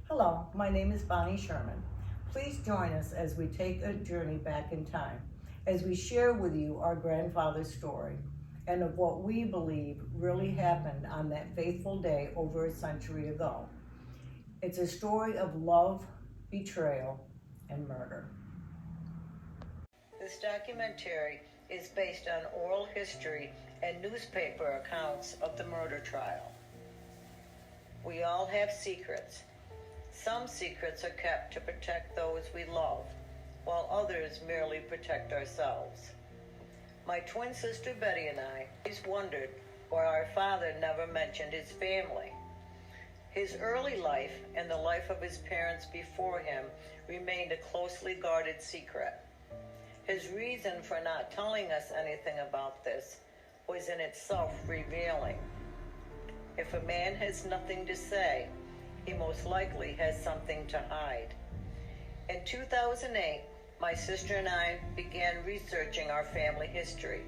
Hello, my name is Bonnie Sherman. Please join us as we take a journey back in time, as we share with you our grandfather's story and of what we believe really happened on that faithful day over a century ago. It's a story of love, betrayal, and murder. This documentary is based on oral history and newspaper accounts of the murder trial. We all have secrets. Some secrets are kept to protect those we love, while others merely protect ourselves. My twin sister Betty and I always wondered why our father never mentioned his family. His early life and the life of his parents before him remained a closely guarded secret. His reason for not telling us anything about this was in itself revealing. If a man has nothing to say, he most likely has something to hide. In 2008, my sister and I began researching our family history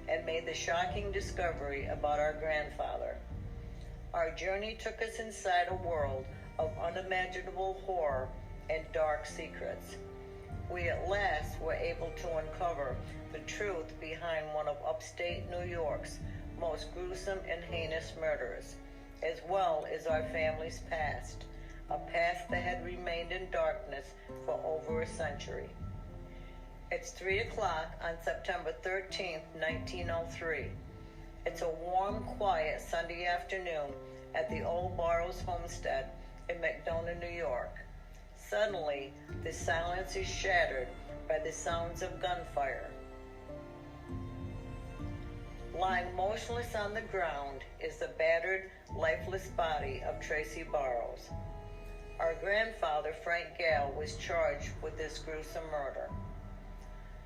and made the shocking discovery about our grandfather. Our journey took us inside a world of unimaginable horror and dark secrets. We at last were able to uncover the truth behind one of upstate New York's most gruesome and heinous murders, as well as our family's past, a past that had remained in darkness for over a century. It's 3 o'clock on September 13th, 1903. It's a warm, quiet Sunday afternoon at the old Barrows homestead in McDonough, New York. Suddenly, the silence is shattered by the sounds of gunfire. Lying motionless on the ground is the battered, lifeless body of Tracy Barrows. Our grandfather, Frank Gale, was charged with this gruesome murder.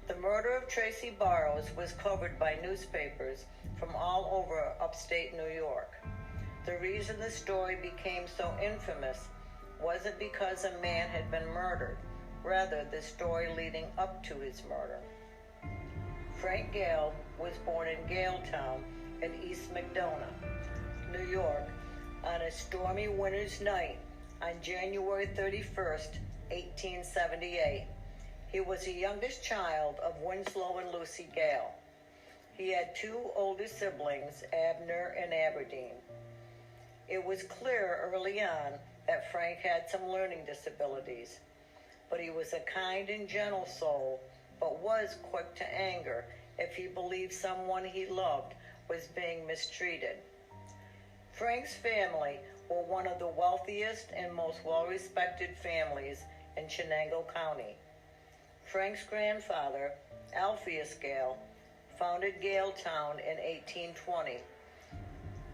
The murder of Tracy Barrows was covered by newspapers from all over upstate New York. The reason the story became so infamous wasn't because a man had been murdered, rather the story leading up to his murder. Frank Gale was born in Galetown in East McDonough, New York, on a stormy winter's night on January 31st, 1878. He was the youngest child of Winslow and Lucy Gale. He had two older siblings, Abner and Aberdeen. It was clear early on that Frank had some learning disabilities, but he was a kind and gentle soul, but was quick to anger if he believed someone he loved was being mistreated. Frank's family were one of the wealthiest and most well-respected families in Chenango County. Frank's grandfather, Alpheus Gale, founded Galetown in 1820.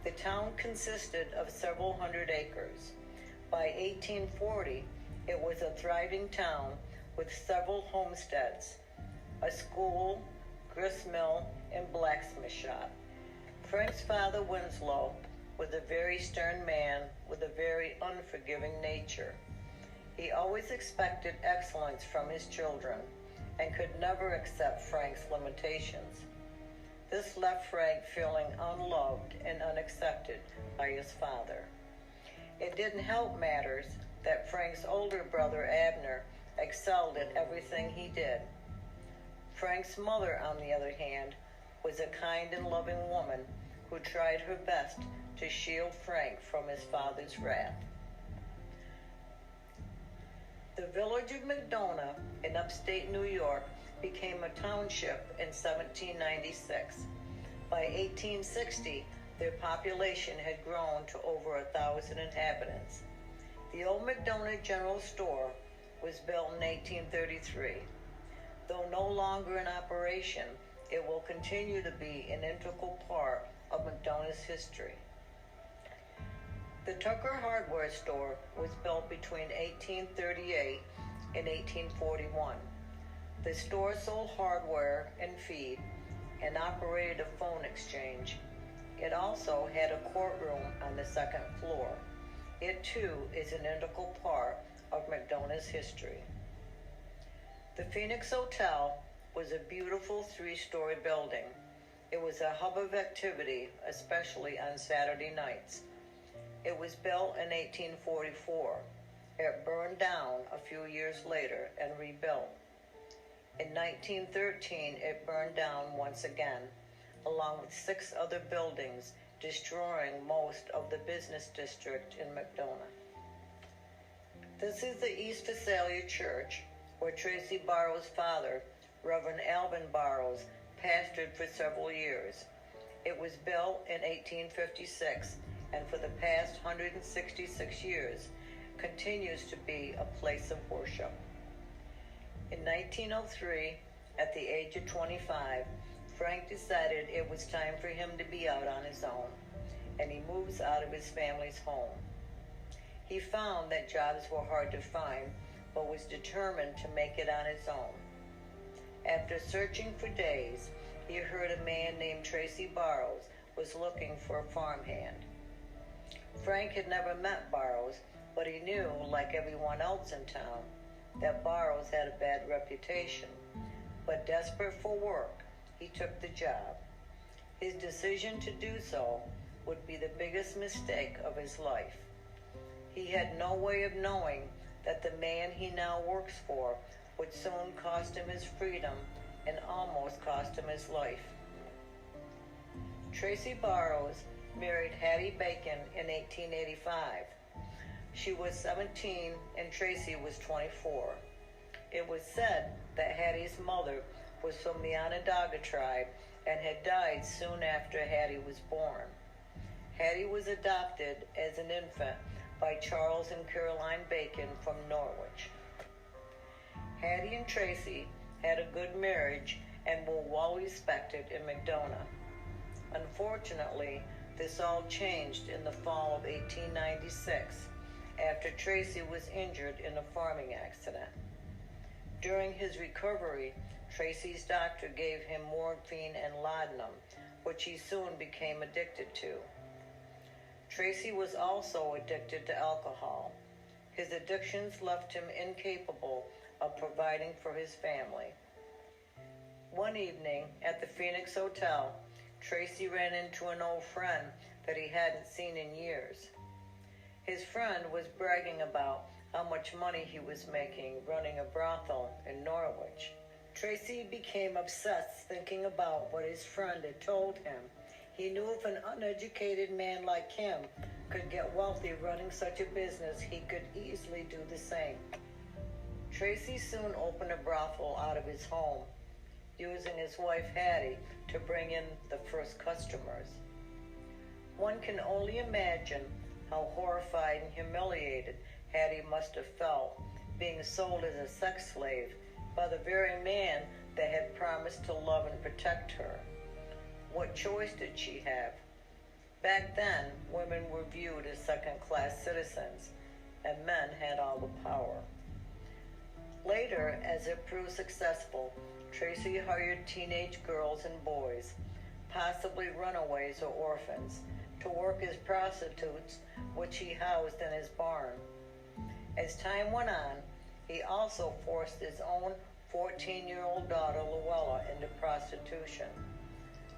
The town consisted of several hundred acres. By 1840, it was a thriving town with several homesteads, a school, gristmill, and blacksmith shop. Frank's father, Winslow, was a very stern man with a very unforgiving nature. He always expected excellence from his children and could never accept Frank's limitations. This left Frank feeling unloved and unaccepted by his father. It didn't help matters that Frank's older brother, Abner, excelled at everything he did. Frank's mother, on the other hand, was a kind and loving woman who tried her best to shield Frank from his father's wrath. The village of McDonough in upstate New York became a township in 1796. By 1860, their population had grown to over 1,000 inhabitants. The old McDonough General Store was built in 1833. Though no longer in operation, it will continue to be an integral part of McDonough's history. The Tucker Hardware Store was built between 1838 and 1841. The store sold hardware and feed and operated a phone exchange. It also had a courtroom on the second floor. It too is an integral part of McDonough's history. The Phoenix Hotel was a beautiful 3-story building. It was a hub of activity, especially on Saturday nights. It was built in 1844. It burned down a few years later and rebuilt. In 1913, it burned down once again, along with 6 other buildings, destroying most of the business district in McDonough. This is the East Visalia Church, where Tracy Barrow's father, Reverend Alvin Barrows, pastored for several years. It was built in 1856, and for the past 166 years, continues to be a place of worship. In 1903, at the age of 25, Frank decided it was time for him to be out on his own, and he moves out of his family's home. He found that jobs were hard to find, but was determined to make it on his own. After searching for days, he heard a man named Tracy Barrows was looking for a farmhand. Frank had never met Barrows, but he knew, like everyone else in town, that Barrows had a bad reputation. But desperate for work, he took the job. His decision to do so would be the biggest mistake of his life. He had no way of knowing that the man he now works for would soon cost him his freedom and almost cost him his life. Tracy Barrows married Hattie Bacon in 1885. She was 17 and Tracy was 24. It was said that Hattie's mother was from the Onondaga tribe and had died soon after Hattie was born. Hattie was adopted as an infant by Charles and Caroline Bacon from Norwich. Hattie and Tracy had a good marriage and were well respected in McDonough. Unfortunately, this all changed in the fall of 1896 after Tracy was injured in a farming accident. During his recovery, Tracy's doctor gave him morphine and laudanum, which he soon became addicted to. Tracy was also addicted to alcohol. His addictions left him incapable of providing for his family. One evening at the Phoenix Hotel, Tracy ran into an old friend that he hadn't seen in years. His friend was bragging about how much money he was making running a brothel in Norwich. Tracy became obsessed thinking about what his friend had told him. He knew if an uneducated man like him could get wealthy running such a business, he could easily do the same. Tracy soon opened a brothel out of his home, using his wife Hattie to bring in the first customers. One can only imagine how horrified and humiliated Hattie must have felt being sold as a sex slave by the very man that had promised to love and protect her. What choice did she have? Back then, women were viewed as second-class citizens, and men had all the power. Later, as it proved successful, Tracy hired teenage girls and boys, possibly runaways or orphans, to work as prostitutes, which he housed in his barn. As time went on, he also forced his own 14-year-old daughter, Luella, into prostitution.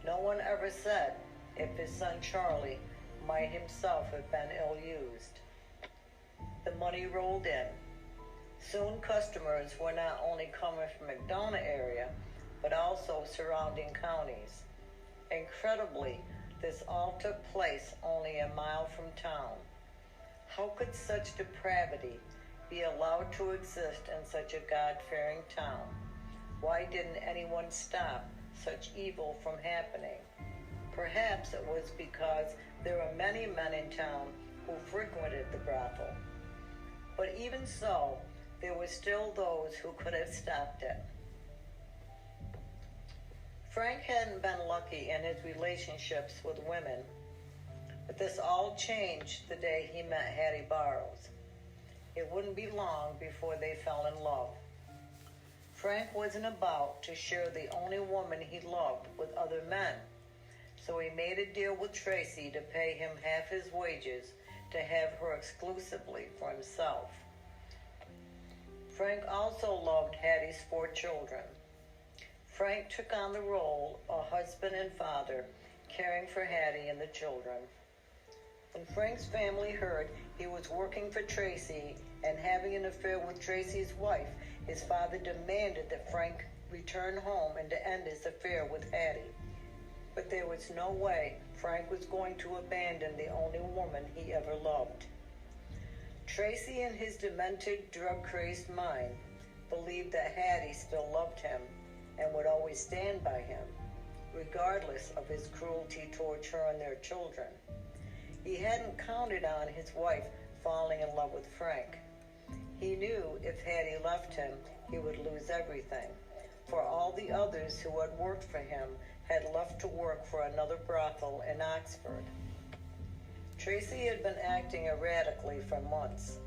No one ever said if his son Charlie might himself have been ill-used. The money rolled in. Soon customers were not only coming from McDonough area, but also surrounding counties. Incredibly, this all took place only a mile from town. How could such depravity be allowed to exist in such a God-fearing town? Why didn't anyone stop such evil from happening? Perhaps it was because there were many men in town who frequented the brothel. But even so, there were still those who could have stopped it. Frank hadn't been lucky in his relationships with women, but this all changed the day he met Hattie Barrows. It wouldn't be long before they fell in love. Frank wasn't about to share the only woman he loved with other men, so he made a deal with Tracy to pay him half his wages to have her exclusively for himself. Frank also loved Hattie's 4 children. Frank took on the role of husband and father, caring for Hattie and the children. When Frank's family heard he was working for Tracy and having an affair with Tracy's wife, his father demanded that Frank return home and to end his affair with Hattie. But there was no way Frank was going to abandon the only woman he ever loved. Tracy, in his demented, drug-crazed mind, believed that Hattie still loved him and would always stand by him, regardless of his cruelty towards her and their children. He hadn't counted on his wife falling in love with Frank. He knew if Hattie left him, he would lose everything, for all the others who had worked for him had left to work for another brothel in Oxford. Tracy had been acting erratically for months.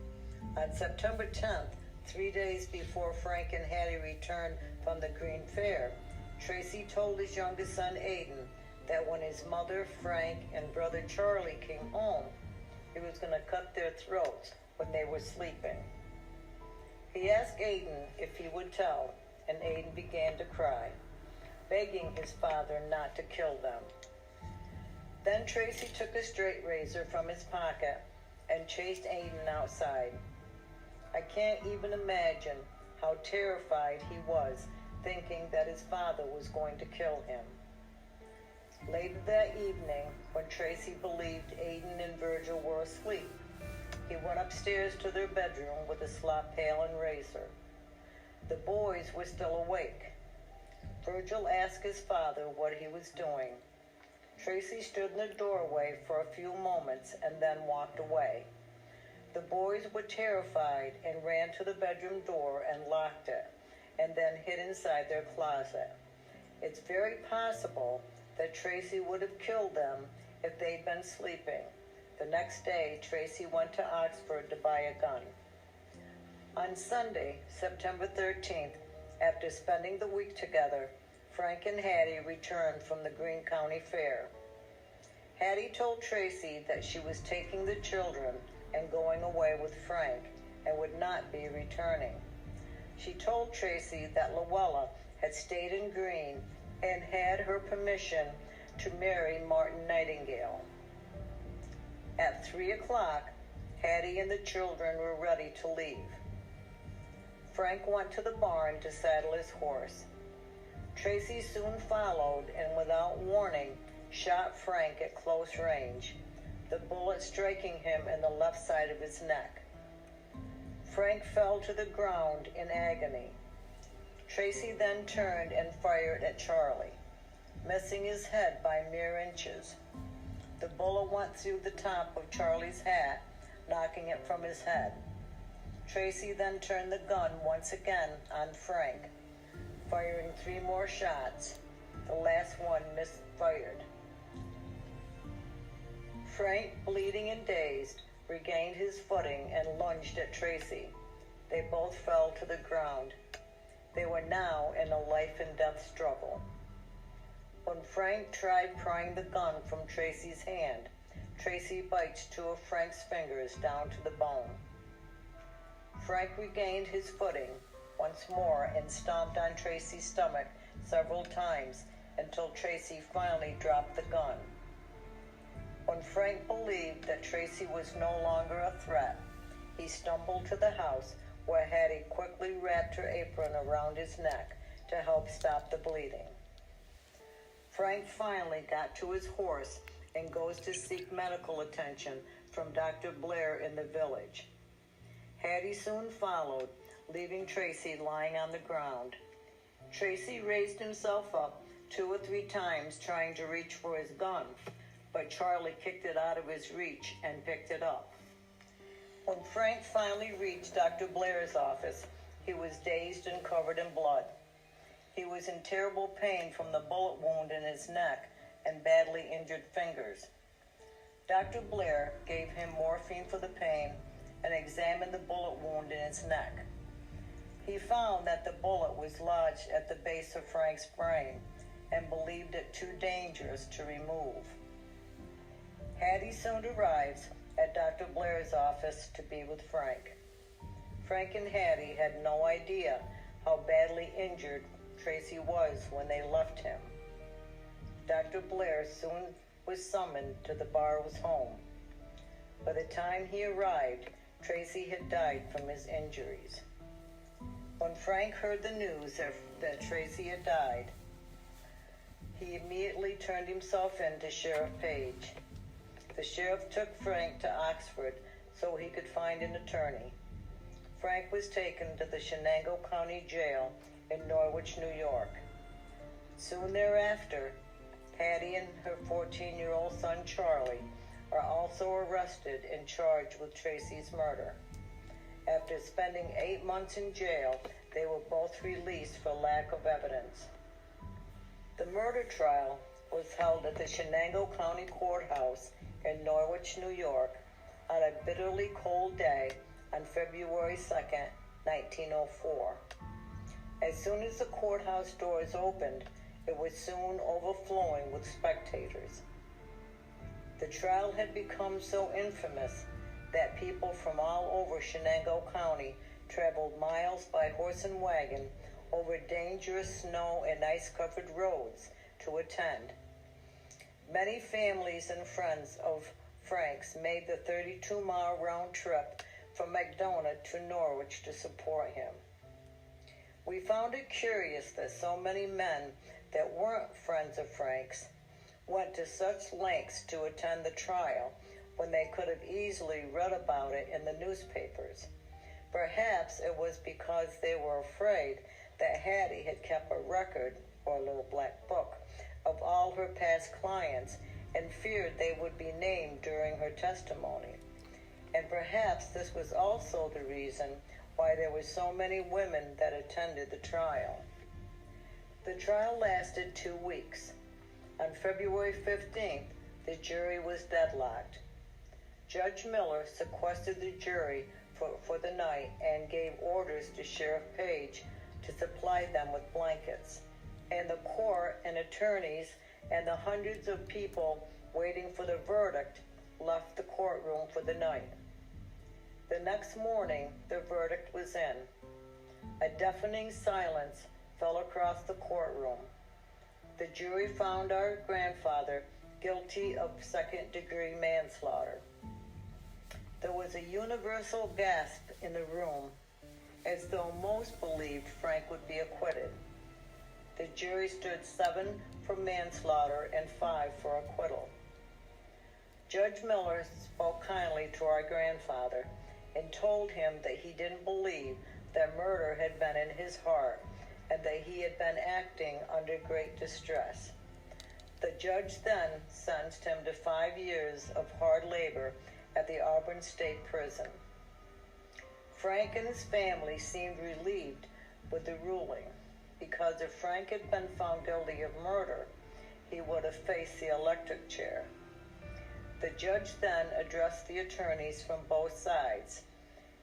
On September 10th, 3 days before Frank and Hattie returned from the Green Fair, Tracy told his youngest son, Aiden, that when his mother, Frank, and brother Charlie came home, he was going to cut their throats when they were sleeping. He asked Aiden if he would tell, and Aiden began to cry, begging his father not to kill them. Then Tracy took a straight razor from his pocket and chased Aiden outside. I can't even imagine how terrified he was, thinking that his father was going to kill him. Later that evening, when Tracy believed Aiden and Virgil were asleep, he went upstairs to their bedroom with a slop pail and razor. The boys were still awake. Virgil asked his father what he was doing. Tracy stood in the doorway for a few moments and then walked away. The boys were terrified and ran to the bedroom door and locked it, and then hid inside their closet. It's very possible that Tracy would have killed them if they'd been sleeping. The next day, Tracy went to Oxford to buy a gun. On Sunday, September 13th, after spending the week together, Frank and Hattie returned from the Greene County Fair. Hattie told Tracy that she was taking the children and going away with Frank and would not be returning. She told Tracy that Luella had stayed in Greene and had her permission to marry Martin Nightingale. At 3 o'clock, Hattie and the children were ready to leave. Frank went to the barn to saddle his horse. Tracy soon followed and without warning shot Frank at close range, the bullet striking him in the left side of his neck. Frank fell to the ground in agony. Tracy then turned and fired at Charlie, missing his head by mere inches. The bullet went through the top of Charlie's hat, knocking it from his head. Tracy then turned the gun once again on Frank, firing 3 more shots. The last one misfired. Frank, bleeding and dazed, regained his footing and lunged at Tracy. They both fell to the ground. They were now in a life and death struggle. When Frank tried prying the gun from Tracy's hand, Tracy bites 2 of Frank's fingers down to the bone. Frank regained his footing once more and stomped on Tracy's stomach several times until Tracy finally dropped the gun. When Frank believed that Tracy was no longer a threat, he stumbled to the house where Hattie quickly wrapped her apron around his neck to help stop the bleeding. Frank finally got to his horse and goes to seek medical attention from Dr. Blair in the village. Hattie soon followed, leaving Tracy lying on the ground. Tracy raised himself up 2 or 3 times trying to reach for his gun, but Charlie kicked it out of his reach and picked it up. When Frank finally reached Dr. Blair's office, he was dazed and covered in blood. He was in terrible pain from the bullet wound in his neck and badly injured fingers. Dr. Blair gave him morphine for the pain and examined the bullet wound in his neck. He found that the bullet was lodged at the base of Frank's brain and believed it too dangerous to remove. Hattie soon arrives at Dr. Blair's office to be with Frank. Frank and Hattie had no idea how badly injured Tracy was when they left him. Dr. Blair soon was summoned to the Barrows home. By the time he arrived, Tracy had died from his injuries. When Frank heard the news that Tracy had died, he immediately turned himself in to Sheriff Page. The sheriff took Frank to Oxford so he could find an attorney. Frank was taken to the Shenango County Jail in Norwich, New York. Soon thereafter, Hattie and her 14-year-old son Charlie are also arrested and charged with Tracy's murder. After spending 8 months in jail, they were both released for lack of evidence. The murder trial was held at the Shenango County Courthouse in Norwich, New York, on a bitterly cold day on February 2nd, 1904. As soon as the courthouse doors opened, it was soon overflowing with spectators. The trial had become so infamous that people from all over Shenango County traveled miles by horse and wagon over dangerous snow and ice-covered roads to attend. Many families and friends of Frank's made the 32-mile round trip from McDonough to Norwich to support him. We found it curious that so many men that weren't friends of Frank's went to such lengths to attend the trial when they could have easily read about it in the newspapers. Perhaps it was because they were afraid that Hattie had kept a record, or a little black book, of all her past clients and feared they would be named during her testimony. And perhaps this was also the reason why there were so many women that attended the trial. The trial lasted 2 weeks. On February 15th, the jury was deadlocked. Judge Miller sequestered the jury for the night and gave orders to Sheriff Page to supply them with blankets. And the court and attorneys and the hundreds of people waiting for the verdict left the courtroom for the night. The next morning, the verdict was in. A deafening silence fell across the courtroom. The jury found our grandfather guilty of second-degree manslaughter. There was a universal gasp in the room, as though most believed Frank would be acquitted. The jury stood 7 for manslaughter and 5 for acquittal. Judge Miller spoke kindly to our grandfather and told him that he didn't believe that murder had been in his heart and that he had been acting under great distress. The judge then sentenced him to 5 years of hard labor at the Auburn State Prison. Frank and his family seemed relieved with the ruling, because if Frank had been found guilty of murder, he would have faced the electric chair. The judge then addressed the attorneys from both sides.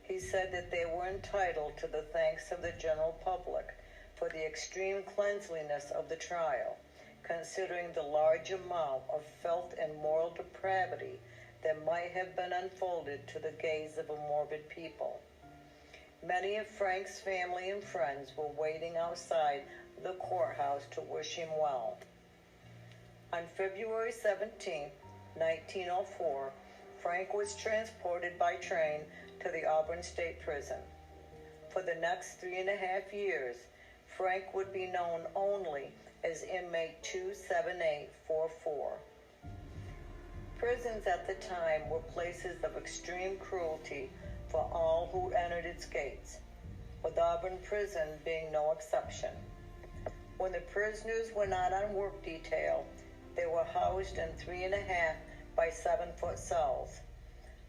He said that they were entitled to the thanks of the general public for the extreme cleanliness of the trial, considering the large amount of filth and moral depravity that might have been unfolded to the gaze of a morbid people. Many of Frank's family and friends were waiting outside the courthouse to wish him well. On February 17, 1904, Frank was transported by train to the Auburn State Prison. For the next 3.5 years, Frank would be known only as inmate 27844. Prisons at the time were places of extreme cruelty for all who entered its gates, with Auburn Prison being no exception. When the prisoners were not on work detail, they were housed in 3.5 by 7-foot cells.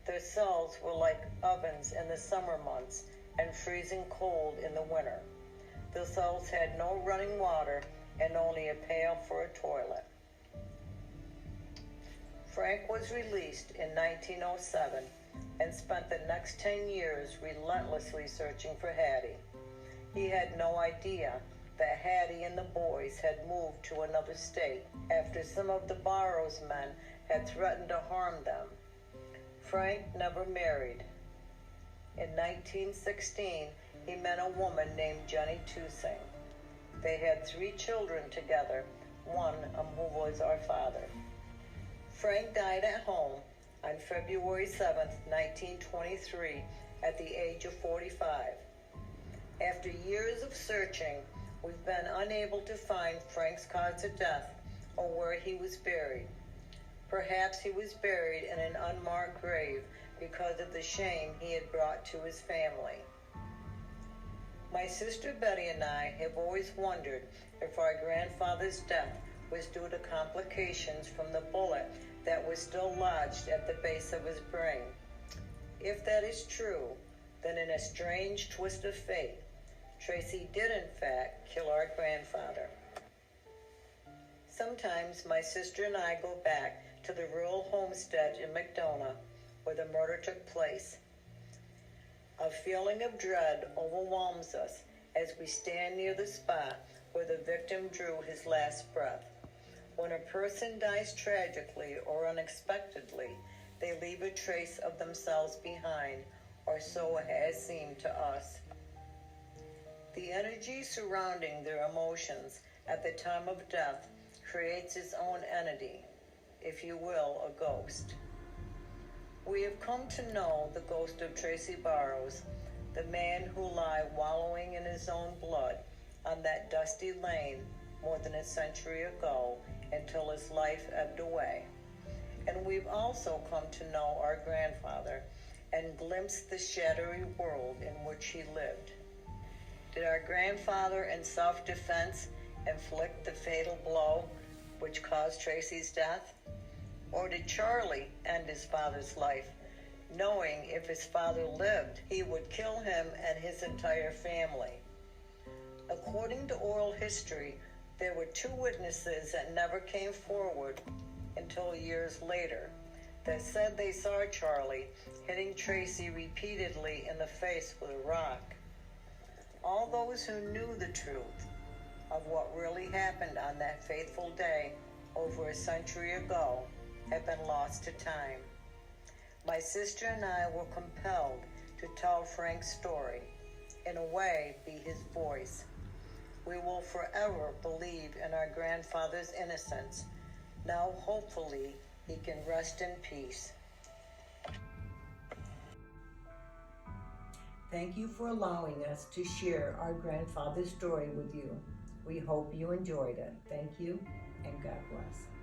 Their cells were like ovens in the summer months and freezing cold in the winter. The cells had no running water and only a pail for a toilet. Frank was released in 1907 and spent the next 10 years relentlessly searching for Hattie. He had no idea that Hattie and the boys had moved to another state after some of the Barrows men had threatened to harm them. Frank never married. In 1916, he met a woman named Jenny Tusing. They had 3 children together, one of whom was our father. Frank died at home on February 7th, 1923, at the age of 45. After years of searching, we've been unable to find Frank's cause of death or where he was buried. Perhaps he was buried in an unmarked grave because of the shame he had brought to his family. My sister Betty and I have always wondered if our grandfather's death was due to complications from the bullet that was still lodged at the base of his brain. If that is true, then in a strange twist of fate, Tracy did in fact kill our grandfather. Sometimes my sister and I go back to the rural homestead in McDonough where the murder took place. A feeling of dread overwhelms us as we stand near the spot where the victim drew his last breath. When a person dies tragically or unexpectedly, they leave a trace of themselves behind, or so it has seemed to us. The energy surrounding their emotions at the time of death creates its own entity, if you will, a ghost. We have come to know the ghost of Tracy Barrows, the man who lay wallowing in his own blood on that dusty lane more than a century ago until his life ebbed away. And we've also come to know our grandfather and glimpse the shadowy world in which he lived. Did our grandfather in self-defense inflict the fatal blow which caused Tracy's death? Or did Charlie end his father's life, knowing if his father lived, he would kill him and his entire family? According to oral history, there were two witnesses that never came forward until years later that said they saw Charlie hitting Tracy repeatedly in the face with a rock. All those who knew the truth of what really happened on that fateful day over a century ago have been lost to time. My sister and I were compelled to tell Frank's story, in a way be his voice. We will forever believe in our grandfather's innocence. Now hopefully he can rest in peace. Thank you for allowing us to share our grandfather's story with you. We hope you enjoyed it. Thank you, and God bless.